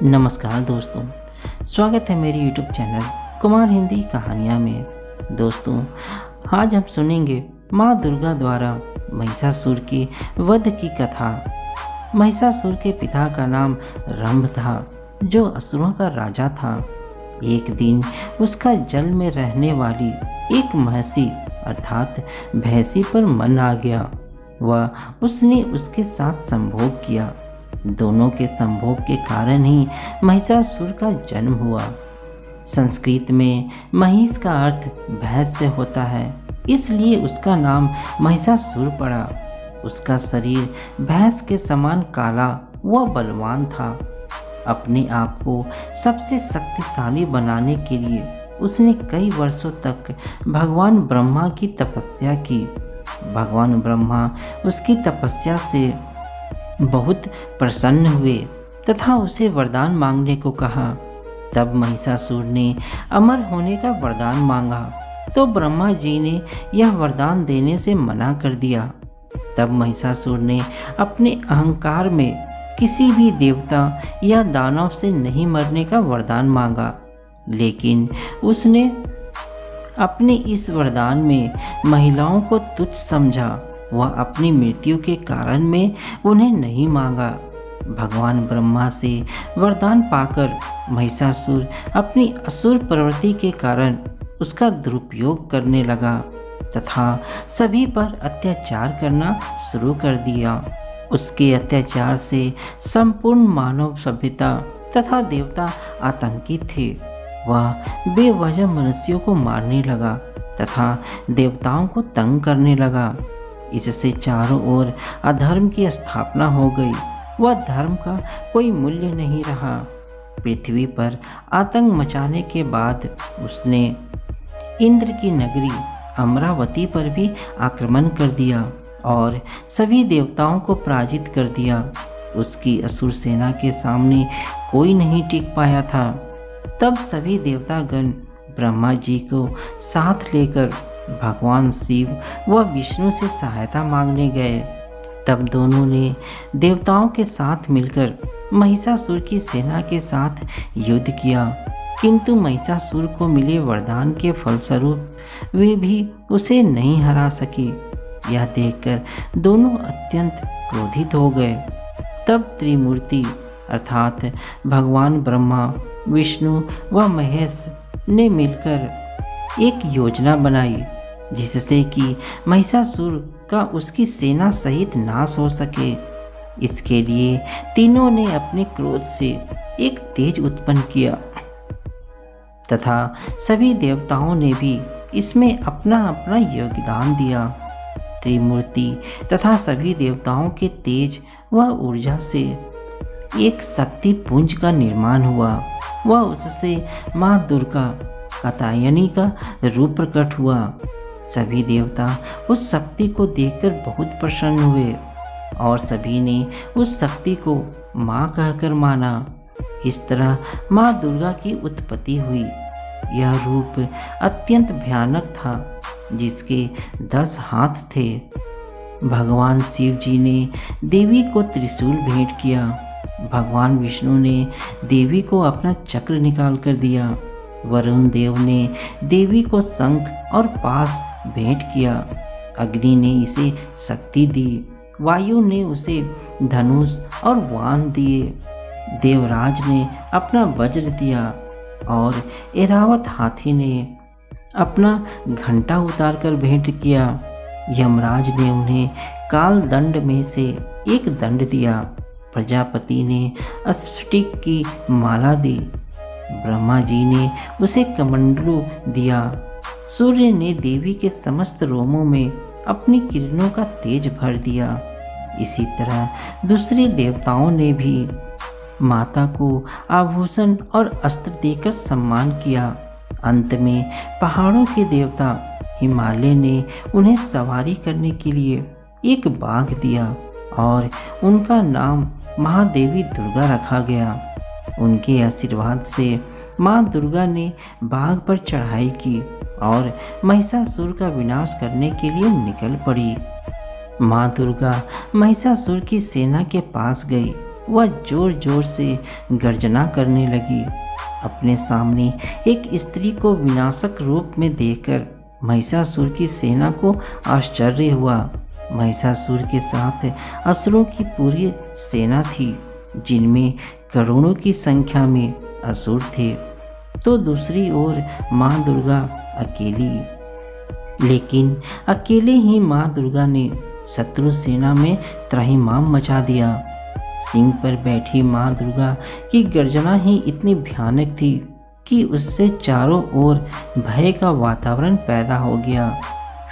नमस्कार दोस्तों, स्वागत है मेरी YouTube चैनल कुमार हिंदी कहानियाँ में। दोस्तों, आज हम सुनेंगे माँ दुर्गा द्वारा महिषासुर के वध की कथा। महिषासुर के पिता का नाम रंभ था, जो असुरों का राजा था। एक दिन उसका जल में रहने वाली एक महसी अर्थात भैंसी पर मन आ गया। वह उसने उसके साथ संभोग किया। दोनों के संभोग के कारण ही महिषासुर का जन्म हुआ। संस्कृत में महिष का अर्थ भैंस से होता है, इसलिए उसका नाम महिषासुर पड़ा। उसका शरीर भैंस के समान काला व बलवान था। अपने आप को सबसे शक्तिशाली बनाने के लिए उसने कई वर्षों तक भगवान ब्रह्मा की तपस्या की। भगवान ब्रह्मा उसकी तपस्या से बहुत प्रसन्न हुए तथा उसे वरदान मांगने को कहा। तब महिषासुर ने अमर होने का वरदान मांगा, तो ब्रह्मा जी ने यह वरदान देने से मना कर दिया। तब महिषासुर ने अपने अहंकार में किसी भी देवता या दानव से नहीं मरने का वरदान मांगा, लेकिन उसने अपने इस वरदान में महिलाओं को तुच्छ समझा। वह अपनी मृत्यु के कारण में उन्हें नहीं मांगा। भगवान ब्रह्मा से वरदान पाकर महिषासुर अपनी असुर प्रवृत्ति के कारण उसका दुरुपयोग करने लगा तथा सभी पर अत्याचार करना शुरू कर दिया। उसके अत्याचार से संपूर्ण मानव सभ्यता तथा देवता आतंकित थे। वह बेवजह मनुष्यों को मारने लगा तथा देवताओं को तंग करने लगा। इससे चारों ओर अधर्म की स्थापना हो गई। वह धर्म का कोई मूल्य नहीं रहा। पृथ्वी पर आतंक मचाने के बाद उसने इंद्र की नगरी अमरावती पर भी आक्रमण कर दिया और सभी देवताओं को पराजित कर दिया। उसकी असुर सेना के सामने कोई नहीं टिक पाया था। तब सभी देवतागण ब्रह्मा जी को साथ लेकर भगवान शिव व विष्णु से सहायता मांगने गए। तब दोनों ने देवताओं के साथ मिलकर महिषासुर की सेना के साथ युद्ध किया, किंतु महिषासुर को मिले वरदान के फलस्वरूप वे भी उसे नहीं हरा सके। यह देखकर दोनों अत्यंत क्रोधित हो गए। तब त्रिमूर्ति अर्थात भगवान ब्रह्मा, विष्णु व महेश ने मिलकर एक योजना बनाई, जिससे कि महिषासुर का उसकी सेना सहित नाश हो सके। इसके लिए तीनों ने अपने क्रोध से एक तेज उत्पन्न किया तथा सभी देवताओं ने भी इसमें अपना अपना योगदान दिया। त्रिमूर्ति तथा सभी देवताओं के तेज व ऊर्जा से एक शक्ति पुंज का निर्माण हुआ। वह उससे माँ दुर्गा कात्यायनी का रूप प्रकट हुआ। सभी देवता उस शक्ति को देखकर बहुत प्रसन्न हुए और सभी ने उस शक्ति को माँ कहकर माना। इस तरह माँ दुर्गा की उत्पत्ति हुई। यह रूप अत्यंत भयानक था, जिसके 10 हाथ थे। भगवान शिव जी ने देवी को त्रिशूल भेंट किया। भगवान विष्णु ने देवी को अपना चक्र निकाल कर दिया। वरुण देव ने देवी को शंख और पाश भेंट किया। अग्नि ने इसे शक्ति दी। वायु ने उसे धनुष और वाण दिए। देवराज ने अपना वज्र दिया और ऐरावत हाथी ने अपना घंटा उतारकर भेंट किया। यमराज ने उन्हें काल दंड में से एक दंड दिया। प्रजापति ने स्फटिक की माला दी। ब्रह्मा जी ने उसे कमंडलू दिया। सूर्य ने देवी के समस्त रोमों में अपनी किरणों का तेज भर दिया। इसी तरह दूसरे देवताओं ने भी माता को आभूषण और अस्त्र देकर सम्मान किया। अंत में पहाड़ों के देवता हिमालय ने उन्हें सवारी करने के लिए एक बाघ दिया और उनका नाम महादेवी दुर्गा रखा गया। उनके आशीर्वाद से माँ दुर्गा ने बाघ पर चढ़ाई की और महिषासुर का विनाश करने के लिए निकल पड़ी। माँ दुर्गा महिषासुर की सेना के पास गई वह जोर जोर से गर्जना करने लगी। अपने सामने एक स्त्री को विनाशक रूप में देखकर महिषासुर की सेना को आश्चर्य हुआ। महिषासुर के साथ असुरों की पूरी सेना थी, जिनमें करोड़ों की संख्या में असुर थे, तो दूसरी ओर माँ दुर्गा अकेली। लेकिन अकेले ही माँ दुर्गा ने शत्रु सेना में त्राहिमाम मचा दिया। सिंह पर बैठी माँ दुर्गा की गर्जना ही इतनी भयानक थी कि उससे चारों ओर भय का वातावरण पैदा हो गया।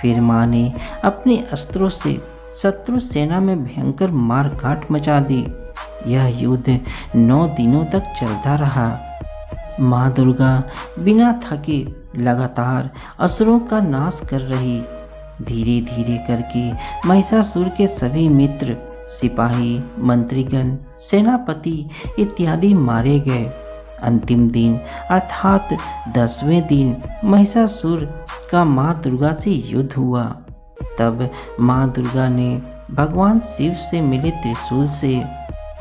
फिर माँ ने अपने अस्त्रों से शत्रु सेना में भयंकर मारकाट मचा दी। यह युद्ध 9 दिनों तक चलता रहा। माँ दुर्गा बिना थके लगातार असुरों का नाश कर रही। धीरे धीरे करके महिषासुर के सभी मित्र, सिपाही, मंत्रीगण, सेनापति इत्यादि मारे गए। अंतिम दिन अर्थात 10वें दिन महिषासुर का माँ दुर्गा से युद्ध हुआ। तब माँ दुर्गा ने भगवान शिव से मिले त्रिशूल से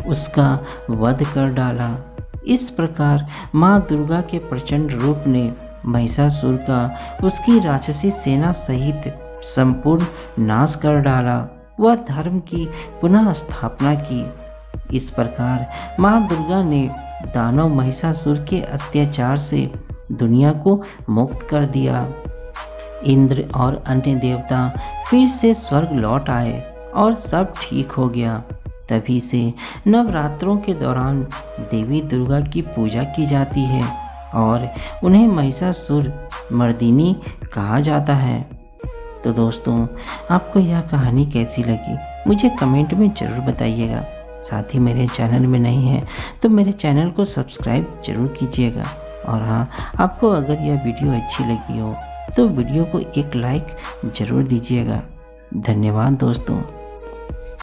उसका वध कर डाला। इस प्रकार माँ दुर्गा के प्रचंड रूप ने महिषासुर का उसकी राक्षसी सेना सहित संपूर्ण नाश कर डाला। वह धर्म की पुनः स्थापना की। इस प्रकार माँ दुर्गा ने दानव महिषासुर के अत्याचार से दुनिया को मुक्त कर दिया। इंद्र और अन्य देवता फिर से स्वर्ग लौट आए और सब ठीक हो गया। तभी से नवरात्रों के दौरान देवी दुर्गा की पूजा की जाती है और उन्हें महिषासुर मर्दिनी कहा जाता है। तो दोस्तों, आपको यह कहानी कैसी लगी मुझे कमेंट में ज़रूर बताइएगा। साथ ही मेरे चैनल में नहीं है तो मेरे चैनल को सब्सक्राइब जरूर कीजिएगा। और हाँ, आपको अगर यह वीडियो अच्छी लगी हो तो वीडियो को एक लाइक ज़रूर दीजिएगा। धन्यवाद दोस्तों।